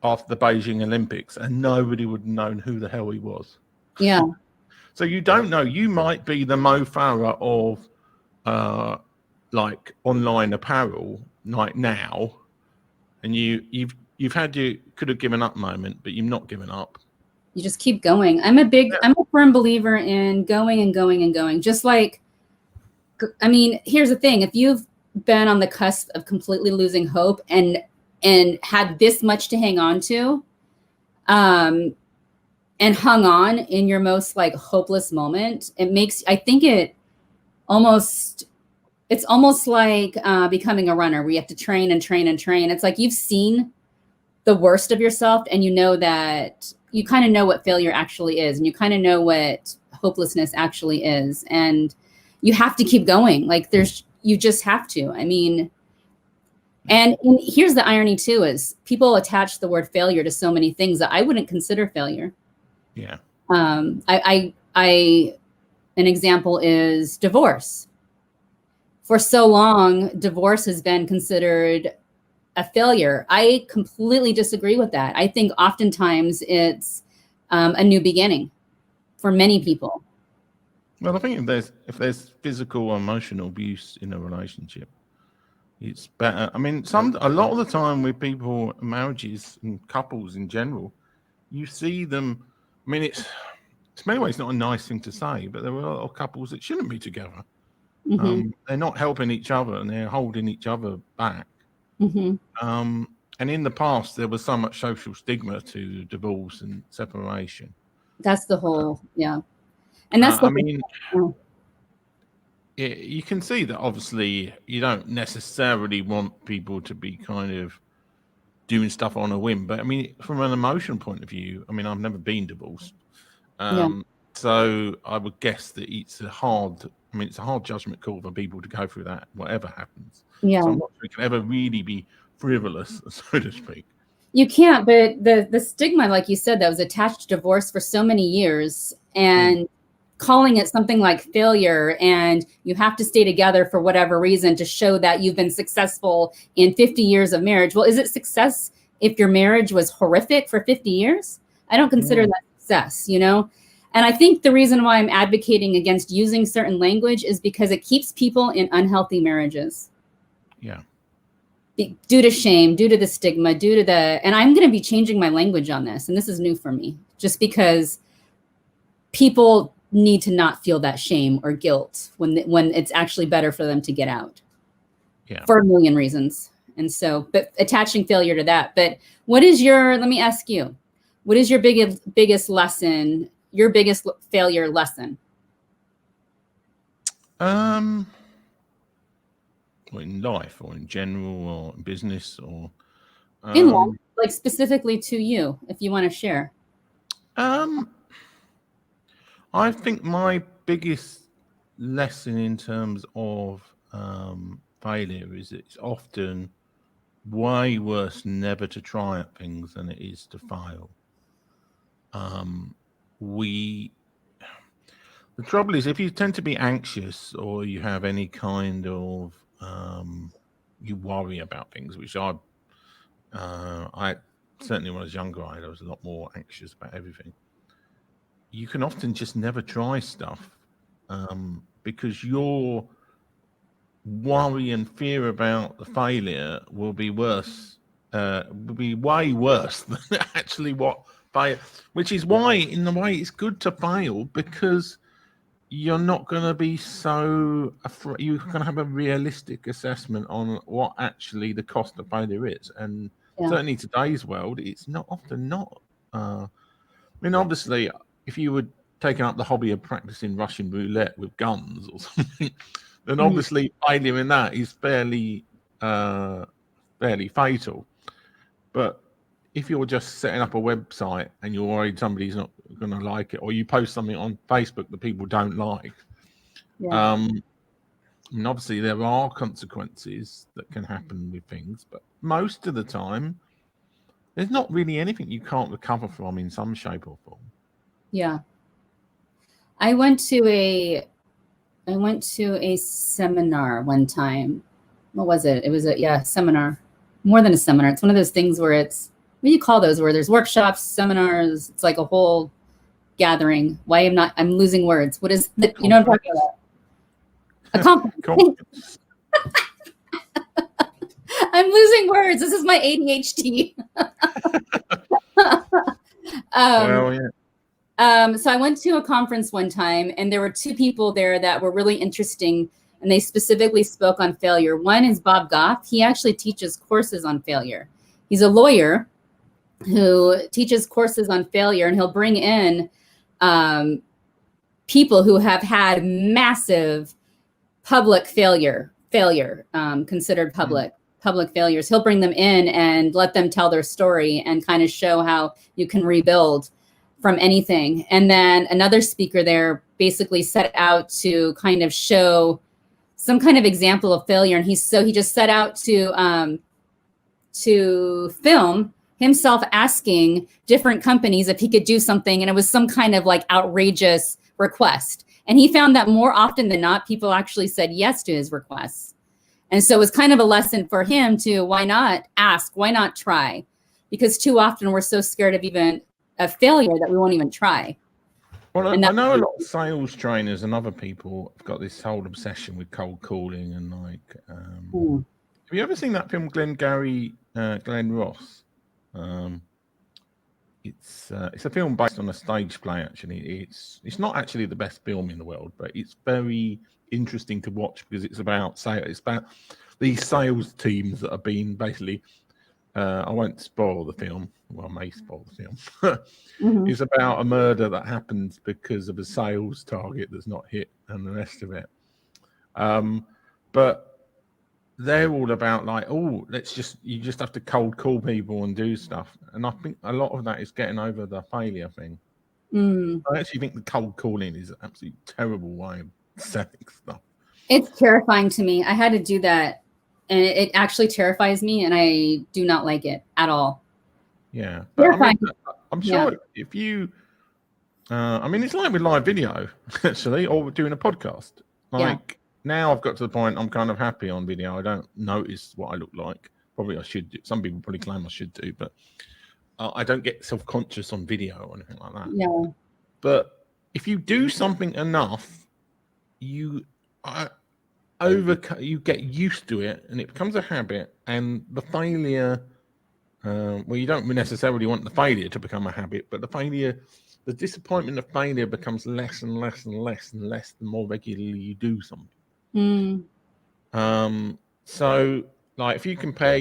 after the Beijing Olympics, and nobody would have known who the hell he was. Yeah. So you don't know. You might be the Mo Farah of like online apparel like now, and you've could have given up moment, but you've not given up. You just keep going. I'm a firm believer in going and going and going. Just like, I mean, here's the thing. If you've been on the cusp of completely losing hope and had this much to hang on to, and hung on in your most like hopeless moment, it's almost like becoming a runner where you have to train and train and train. It's like you've seen the worst of yourself, and you know that you kind of know what failure actually is, and you kind of know what hopelessness actually is, and you have to keep going. Like you just have to. I mean, and here's the irony too, is people attach the word failure to so many things that I wouldn't consider failure. Yeah. An example is divorce. For so long, divorce has been considered a failure. I completely disagree with that. I think oftentimes it's a new beginning for many people. Well, I think if there's physical or emotional abuse in a relationship, it's better. I mean, a lot of the time with people, marriages and couples in general, you see them. I mean, it's in many ways not a nice thing to say, but there are a lot of couples that shouldn't be together. Mm-hmm. They're not helping each other, and they're holding each other back. Mm-hmm. And in the past, there was so much social stigma to divorce and separation. That's the whole, yeah. And that's the I mean, you can see that obviously you don't necessarily want people to be kind of doing stuff on a whim. But I mean, from an emotional point of view, I mean, I've never been divorced. So I would guess that it's a hard judgment call for people to go through that, whatever happens. Yeah. So I'm not sure it can ever really be frivolous, so to speak. You can't, but the stigma, like you said, that was attached to divorce for so many years, and calling it something like failure, and you have to stay together for whatever reason to show that you've been successful in 50 years of marriage. Well, is it success if your marriage was horrific for 50 years? I don't consider that success, you know? And I think the reason why I'm advocating against using certain language is because it keeps people in unhealthy marriages. Yeah. Due to shame, due to the stigma, due to and I'm going to be changing my language on this. And this is new for me, just because people need to not feel that shame or guilt when it's actually better for them to get out. Yeah. For a million reasons. And so, but attaching failure to that. But let me ask you, what is your biggest lesson, your biggest failure lesson? Or in life, or in general, or in business, or in life, like specifically to you, if you want to share. I think my biggest lesson in terms of failure is it's often way worse never to try at things than it is to fail. The trouble is, if you tend to be anxious or you have any kind of you worry about things, which I certainly when I was younger, I was a lot more anxious about everything. You can often just never try stuff because your worry and fear about the failure will be worse, will be way worse than actually what fail. Which is why, in a way, it's good to fail, because you're not going to be so afraid. You're going to have a realistic assessment on what actually the cost of failure is, and certainly in today's world, it's often not. I mean, obviously, if you were taking up the hobby of practicing Russian roulette with guns or something, then obviously failure in that is fairly fatal. But if you're just setting up a website and you're worried somebody's not going to like it, or you post something on Facebook that people don't like, I mean, obviously there are consequences that can happen with things, but most of the time, there's not really anything you can't recover from in some shape or form. Yeah. I went to a seminar one time. What was it? It was a seminar. More than a seminar. It's one of those things where what do you call those? Where there's workshops, seminars, it's like a whole gathering. I'm losing words. What is it? You know what I'm talking about? A conference. I'm losing words. This is my ADHD. So I went to a conference one time, and there were two people there that were really interesting, and they specifically spoke on failure. One is Bob Goff. He actually teaches courses on failure. He's a lawyer who teaches courses on failure, and he'll bring in people who have had massive public failure, considered public failures. He'll bring them in and let them tell their story and kind of show how you can rebuild from anything. And then another speaker there basically set out to kind of show some kind of example of failure. And he just set out to film himself asking different companies if he could do something. And it was some kind of like outrageous request. And he found that more often than not, people actually said yes to his requests. And so it was kind of a lesson for him to, why not ask, why not try? Because too often we're so scared of even a failure that we won't even try. Well, I know a lot of sales trainers and other people have got this whole obsession with cold calling and like. Have you ever seen that film Glenn Ross? It's a film based on a stage play. Actually, it's not actually the best film in the world, but it's very interesting to watch because it's about sales. It's about these sales teams that have been basically I won't spoil the film. Well, I may spoil the film. It's about a murder that happens because of a sales target that's not hit and the rest of it. But they're all about like, you just have to cold call people and do stuff. And I think a lot of that is getting over the failure thing. I actually think the cold calling is an absolutely terrible way of selling stuff. It's terrifying to me. I had to do that, and it actually terrifies me, and I do not like it at all. Yeah, but I mean, I'm sure if you, it's like with live video actually, or doing a podcast. Like now, I've got to the point I'm kind of happy on video. I don't notice what I look like. Probably I should do. Some people probably claim I should do, but I don't get self-conscious on video or anything like that. Yeah. But if you do something enough, you get used to it, and it becomes a habit. And the failure, you don't necessarily want the failure to become a habit, but the disappointment of failure becomes less and less and less and less the more regularly you do something. So, like, if you compare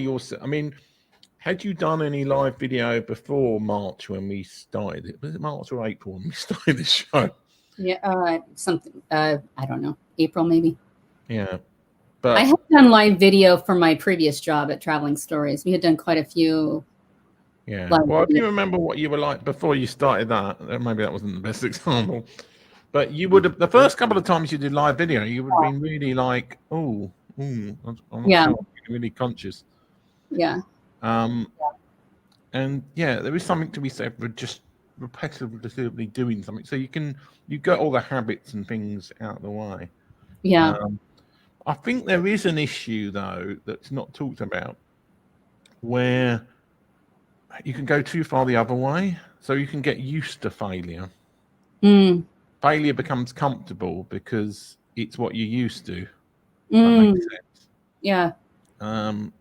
had you done any live video before March when we started it? Was it March or April when we started this show? Yeah, something. I don't know. April maybe. Yeah, but I have done live video for my previous job at Traveling Stories. We had done quite a few. Yeah. Well, if you remember what you were like before you started that, maybe that wasn't the best example. But you would have, the first couple of times you did live video, you would have been really like, I'm not sure, really conscious. Yeah. And there is something to be said for just repetitively doing something. So you get all the habits and things out of the way. Yeah. I think there is an issue though that's not talked about where you can go too far the other way. So you can get used to failure. Failure becomes comfortable because it's what you're used to. That makes sense. Yeah.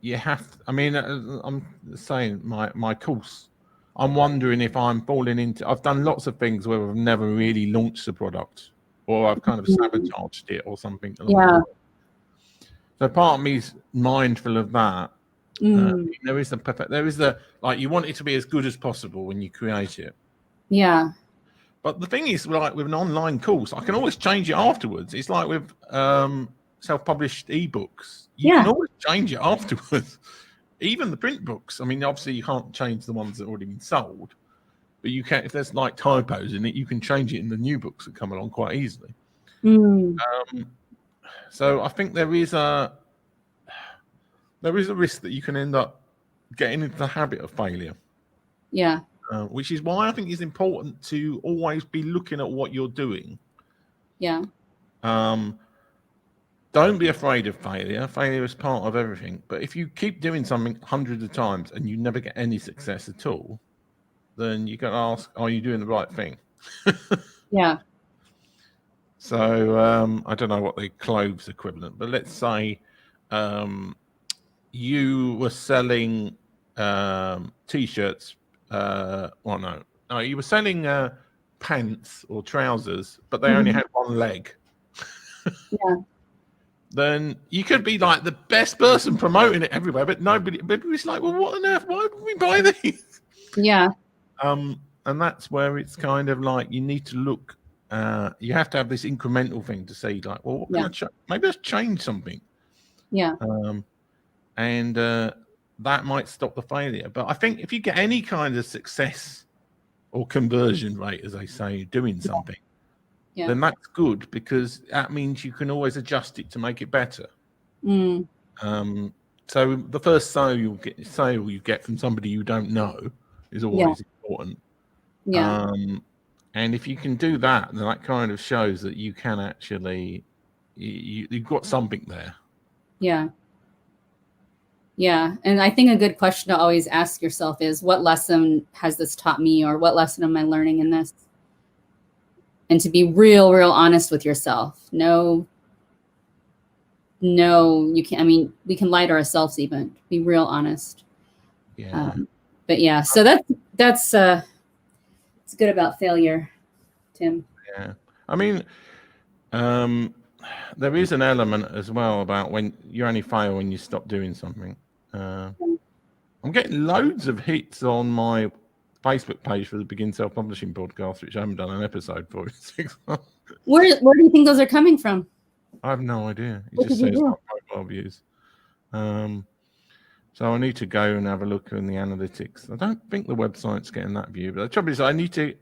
You have to, I'm saying my course, I'm wondering if I'm falling into, I've done lots of things where I've never really launched a product, or I've kind of sabotaged it or something. So part of me's mindful of that. There is like, you want it to be as good as possible when you create it. Yeah. But the thing is, like with an online course, I can always change it afterwards. It's like with self-published ebooks. You can always change it afterwards. Even the print books. I mean, obviously you can't change the ones that have already been sold, but you can, if there's like typos in it, you can change it in the new books that come along quite easily. So I think there is a risk that you can end up getting into the habit of failure. Yeah. Which is why I think it's important to always be looking at what you're doing. Yeah. Don't be afraid of failure. Failure is part of everything. But if you keep doing something hundreds of times and you never get any success at all, then you can ask, are you doing the right thing? Yeah. So I don't know what the clothes equivalent, but let's say you were selling T-shirts. You were selling pants or trousers, but they only had one leg. Yeah. Then you could be like the best person promoting it everywhere, but it's like, well, what on earth? Why would we buy these? Yeah. And that's where it's kind of like you need to look. You have to have this incremental thing to say, like, well, what can I maybe let's change something. Yeah. And that might stop the failure. But I think if you get any kind of success or conversion rate, as they say, doing something, then that's good, because that means you can always adjust it to make it better. So the first sale you get from somebody you don't know is always important. Yeah. And if you can do that, then that kind of shows that you can actually, you've got something there. Yeah. Yeah. And I think a good question to always ask yourself is, what lesson has this taught me, or what lesson am I learning in this? And to be real honest with yourself. No, you can't. I mean, we can lie to ourselves even. Be real honest. Yeah. But yeah, so that's it's good about failure, Tim. Yeah. I mean, there is an element as well about when you only fail when you stop doing something. I'm getting loads of hits on my Facebook page for the Begin Self-Publishing podcast, which I haven't done an episode for in 6 months. Where do you think those are coming from? I have no idea. It What just did you says do? mobile views. So I need to go and have a look in the analytics. I don't think the website's getting that view, but the trouble is I need to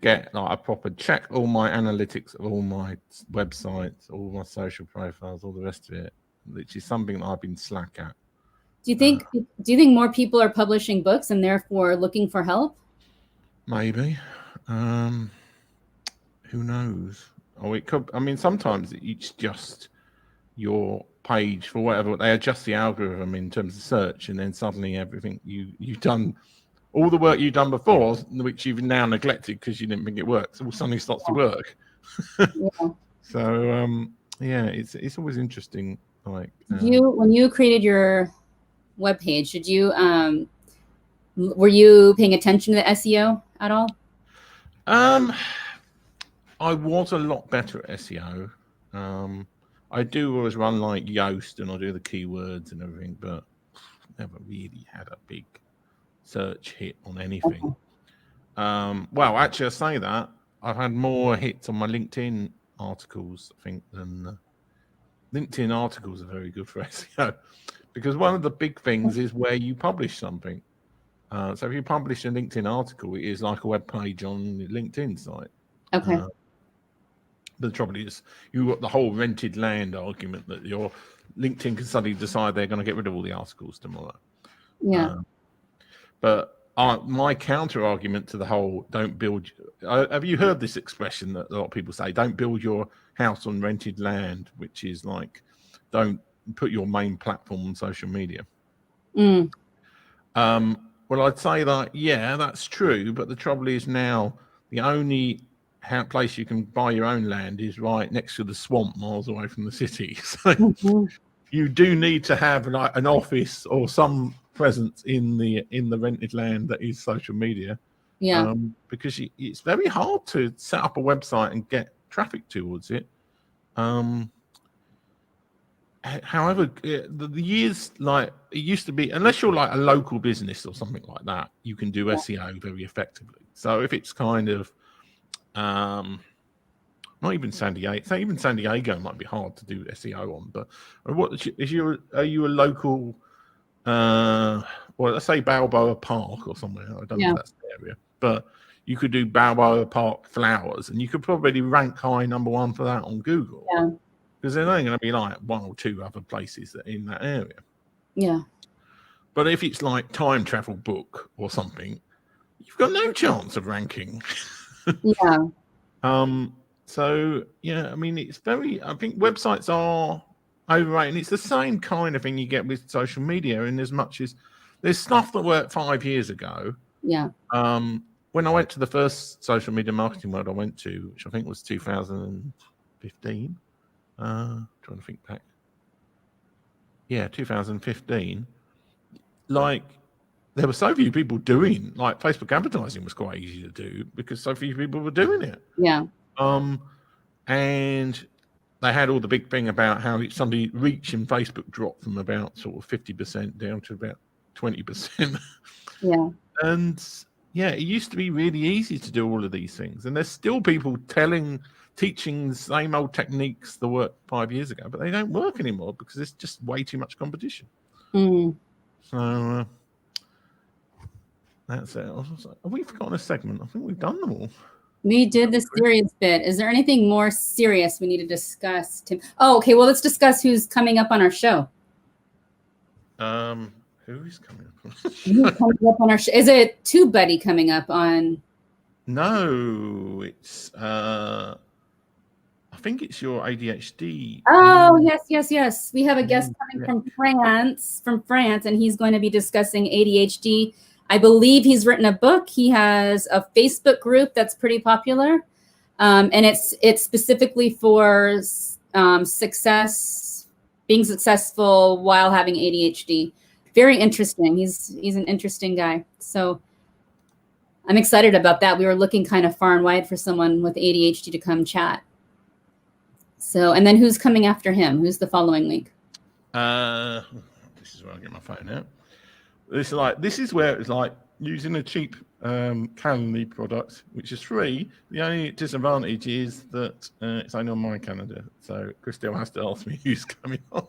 get like a proper check all my analytics of all my websites, all my social profiles, all the rest of it, which is something that I've been slack at. Do you think more people are publishing books and therefore looking for help? Maybe. Who knows? Oh, it could. I mean, sometimes it's just your page for whatever. They adjust the algorithm in terms of search, and then suddenly everything you've done, all the work you've done before, which you've now neglected because you didn't think it works, all suddenly starts to work. Yeah. So yeah, it's always interesting. Like when you created your webpage, did you were you paying attention to the SEO at all? I was a lot better at SEO. I do always run like Yoast and I do the keywords and everything, but never really had a big search hit on anything. Okay. Well, actually, I say that I've had more hits on my LinkedIn articles, I think, than LinkedIn articles are very good for SEO because one of the big things is where you publish something. So if you publish a LinkedIn article, it is like a web page on the LinkedIn site. Okay. But the trouble is, you've got the whole rented land argument that your LinkedIn can suddenly decide they're going to get rid of all the articles tomorrow. Yeah. But my counter argument to the whole don't build. Have you heard this expression that a lot of people say? Don't build your house on rented land, which is like, don't put your main platform on social media. Mm. Well, I'd say that, yeah, that's true. But the trouble is now the only place you can buy your own land is right next to the swamp, miles away from the city. So you do need to have like an office or some presence in the rented land that is social media. Yeah. Because it's very hard to set up a website and get traffic towards it. However, the years, like it used to be, unless you're like a local business or something like that, you can do SEO very effectively. So if it's kind of not even San Diego. So even San Diego might be hard to do SEO on. But are you a local? Well, let's say Balboa Park or somewhere. I don't know if that's the area, but you could do Balboa Park flowers, and you could probably rank high #1 for that on Google. Yeah. Because there's only going to be like 1 or 2 other places that in that area. Yeah. But if it's like time travel book or something, you've got no chance of ranking. Yeah. So yeah, I mean, I think websites are overrated. It's the same kind of thing you get with social media, in as much as there's stuff that worked 5 years ago. Yeah. When I went to the first social media marketing world I went to, which I think was 2015. Trying to think back. Yeah, 2015. Like, there were so few people doing, like, Facebook advertising was quite easy to do because so few people were doing it. Yeah. And they had all the big thing about how somebody reach in Facebook dropped from about sort of 50% down to about 20%. Yeah. And yeah, it used to be really easy to do all of these things. And there's still people teaching the same old techniques that worked 5 years ago, but they don't work anymore because there's just way too much competition. So that's it. Have we forgotten a segment? I think we've done them all. We did the serious bit. Is there anything more serious we need to discuss, Tim? Oh, okay. Well, let's discuss who's coming up on our show. Who is coming up? Who's coming up on our show? Is it TubeBuddy coming up on? No, it's I think it's your ADHD. Oh, yes. We have a guest coming from France, and he's going to be discussing ADHD. I believe he's written a book. He has a Facebook group that's pretty popular, and it's specifically for being successful while having ADHD. Very interesting. He's an interesting guy. So I'm excited about that. We were looking kind of far and wide for someone with ADHD to come chat. So, and then who's coming after him? Who's the following week? This is where I get my phone out. This is where it's like using a cheap Calendly product, which is free. The only disadvantage is that it's only on my calendar, so Chris still has to ask me who's coming on.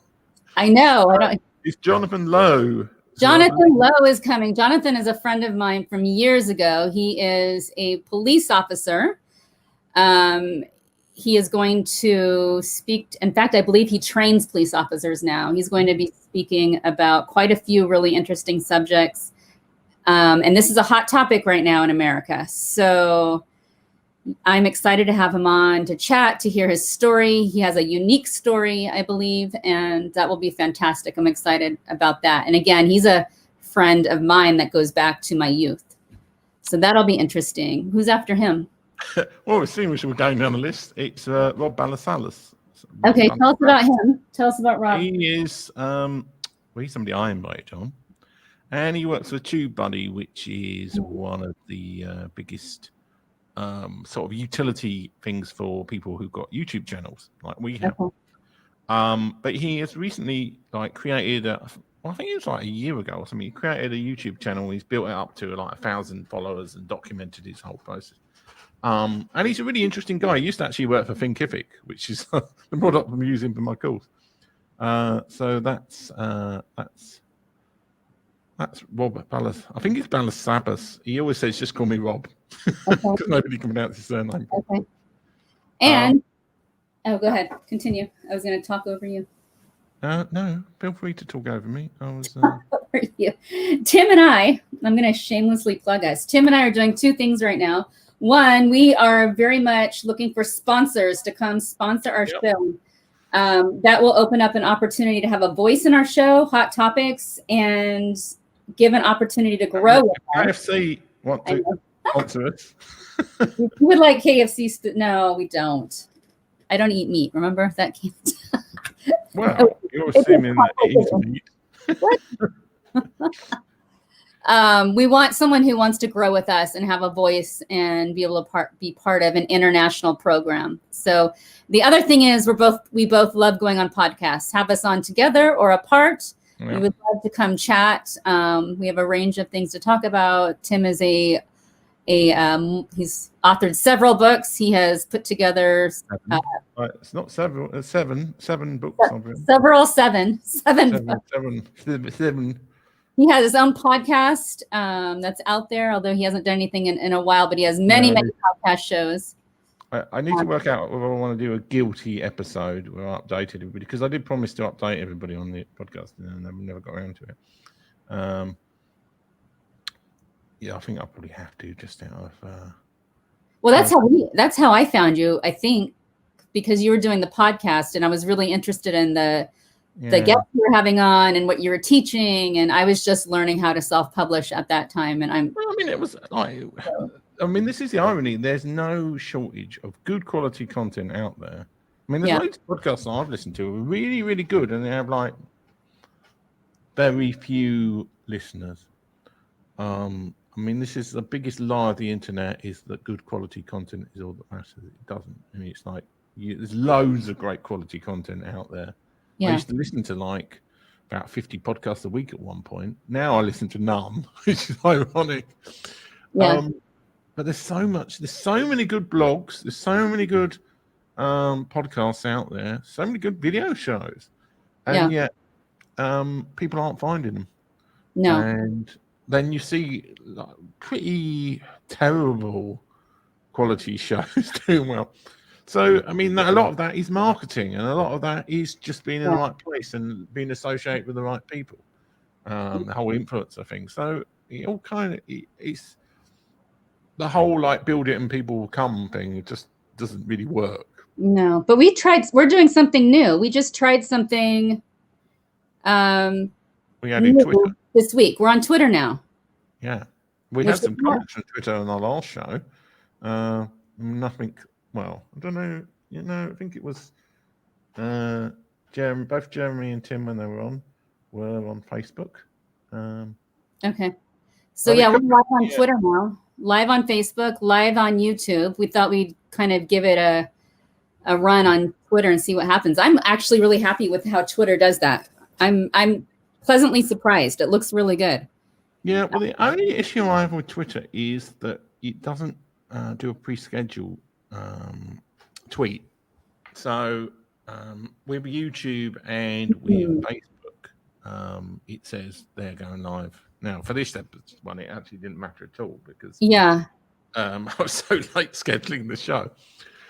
I know. I don't. It's Jonathan Lowe. Jonathan Lowe is coming. Jonathan is a friend of mine from years ago. He is a police officer. He is going to speak. In fact, I believe he trains police officers now. He's going to be speaking about quite a few really interesting subjects. And this is a hot topic right now in America. So I'm excited to have him on to chat, to hear his story. He has a unique story, I believe, and that will be fantastic. I'm excited about that. And again, he's a friend of mine that goes back to my youth. So that'll be interesting. Who's after him? Well, it seems we're going down the list. It's Rob Balasalas. Okay, tell us about him. Tell us about Rob. He is, he's somebody I invited on. And he works for TubeBuddy, which is one of the biggest sort of utility things for people who've got YouTube channels like we have. Okay. But he has recently created I think it was like a year ago or something. He created a YouTube channel. He's built it up to like 1,000 followers and documented his whole process. And he's a really interesting guy. He used to actually work for Thinkific, which is the product I'm using for my calls. So that's Rob Ballas. I think it's Balasabas. He always says, "Just call me Rob," because nobody can pronounce his surname. Okay. And go ahead, continue. I was going to talk over you. No, feel free to talk over me. I was. Over you. Tim and I'm going to shamelessly plug us. Tim and I are doing two things right now. One, we are very much looking for sponsors to come sponsor our show. That will open up an opportunity to have a voice in our show, hot topics, and give an opportunity to grow. KFC want to sponsor us. You would like KFC? No, we don't. I don't eat meat. Remember that? Well, you're assuming that it is meat. We want someone who wants to grow with us and have a voice and be able to be part of an international program. So the other thing is we both love going on podcasts. Have us on together or apart. Yeah. We would love to come chat. We have a range of things to talk about. Tim is he's authored several books. He has put together it's not several, it's seven books. Seven. He has his own podcast that's out there, although he hasn't done anything in a while, but he has many podcast shows. I need to work out whether I want to do a guilty episode where I updated everybody, because I did promise to update everybody on the podcast and I've never got around to it. I think I probably have to, just out of. Well, that's how I found you. I think because you were doing the podcast, and I was really interested in the guests you were having on and what you were teaching, and I was just learning how to self-publish at that time. And it was like. This is the irony. There's no shortage of good quality content out there. There's loads of podcasts I've listened to are really, really good, and they have very few listeners. This is the biggest lie of the internet, is that good quality content is all that matters. It doesn't. It's there's loads of great quality content out there. Yeah. I used to listen to about 50 podcasts a week at one point. Now I listen to none, which is ironic. Yeah. But there's so many good blogs, there's so many good podcasts out there, so many good video shows, and yet people aren't finding them. No. And then you see pretty terrible quality shows doing well. So, a lot of that is marketing, and a lot of that is just being in the right place and being associated with the right people, the whole influencer thing. So, it all it's the whole build it and people will come thing. It just doesn't really work. No, but we're doing something new. We just tried something. We added Twitter this week. We're on Twitter now. Yeah. We had some comments on Twitter on our last show. Nothing. Well, I don't know. I think it was both Jeremy and Tim, when they were on Facebook. Okay. So we're live on Twitter now, live on Facebook, live on YouTube. We thought we'd kind of give it a run on Twitter and see what happens. I'm actually really happy with how Twitter does that. I'm pleasantly surprised. It looks really good. Yeah, well, the only issue I have with Twitter is that it doesn't do a pre-schedule tweet. So with YouTube and with Facebook, it says they're going live. Now, for this one, it actually didn't matter at all because I was so late scheduling the show.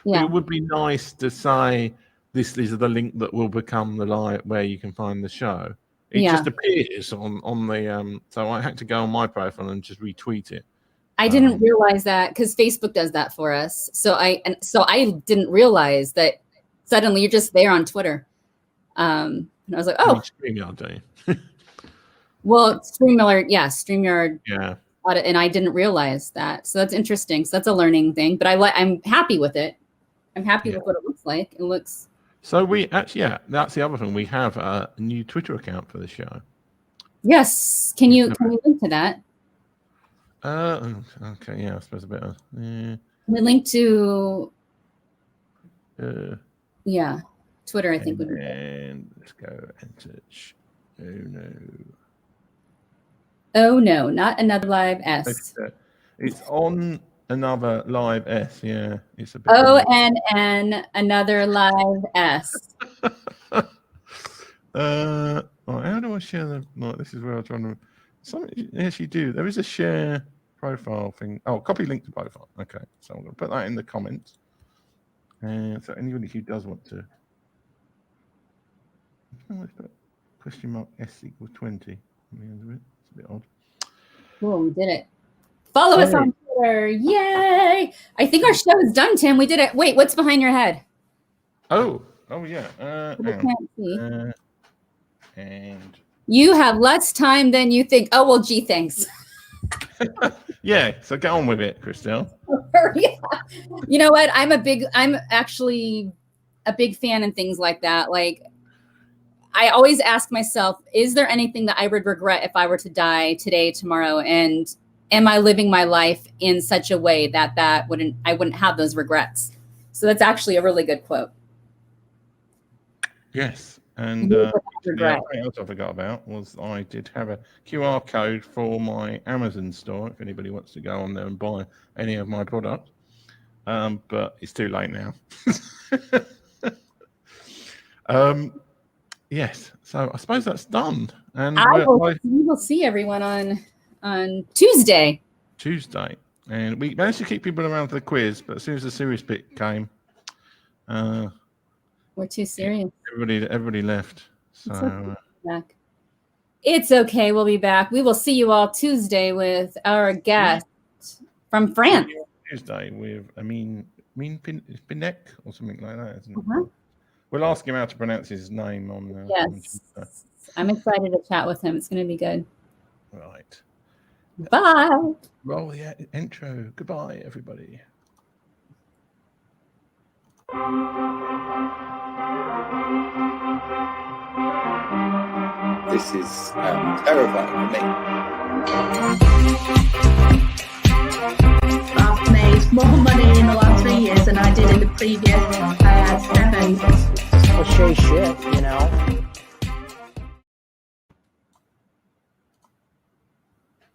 But it would be nice to say this is the link that will become the live where you can find the show. It just appears on the so I had to go on my profile and just retweet it. I didn't realize that because Facebook does that for us. So I didn't realize that suddenly you're just there on Twitter. And I was like, oh, StreamYard, do you? Well, StreamYard. Yeah. And I didn't realize that. So that's interesting. So that's a learning thing. But I'm happy with it. I'm happy with what it looks like. It looks. So we actually, that's the other thing. We have a new Twitter account for the show. Yes. Can you link to that? Okay. Yeah, I suppose a bit. Can we link to? Twitter. I think would be. And let's go and search. Oh no. Oh no, not another live S. It's on another live S. Yeah, it's a bit. ONN another live S. Right, how do I share the? Like, this is where I'm trying to. Something yes, you do. There is a share profile thing. Oh, copy link to profile. Okay, so I'm going to put that in the comments. And so anybody who does want to. Let's put question mark S equals 20. It's a bit odd. Cool, we did it. Follow us on Twitter. Yay! I think our show is done, Tim. We did it. Wait, what's behind your head? Oh yeah. We can't see. And you have less time than you think. Oh well, gee, thanks. Yeah, so get on with it, Christelle. Yeah. You know what? I'm actually a big fan in things like that. Like, I always ask myself, is there anything that I would regret if I were to die today, tomorrow? And am I living my life in such a way that I wouldn't have those regrets? So that's actually a really good quote. Yes. And something else I forgot about was I did have a QR code for my Amazon store if anybody wants to go on there and buy any of my products. But it's too late now. Yes, so I suppose that's done. And we will see everyone on Tuesday. And we managed to keep people around for the quiz, but as soon as the serious bit came, we're too serious. Everybody left. So it's okay. We'll be back. We will see you all Tuesday with our guest from France. Tuesday with Amin Pinek or something like that, isn't it? We'll ask him how to pronounce his name on. Yes, I'm excited to chat with him. It's going to be good. Right. Bye. Roll the intro. Goodbye, everybody. This is terrifying for me. I've made more money in the last 3 years than I did in the previous 7. Cliche shit, you know.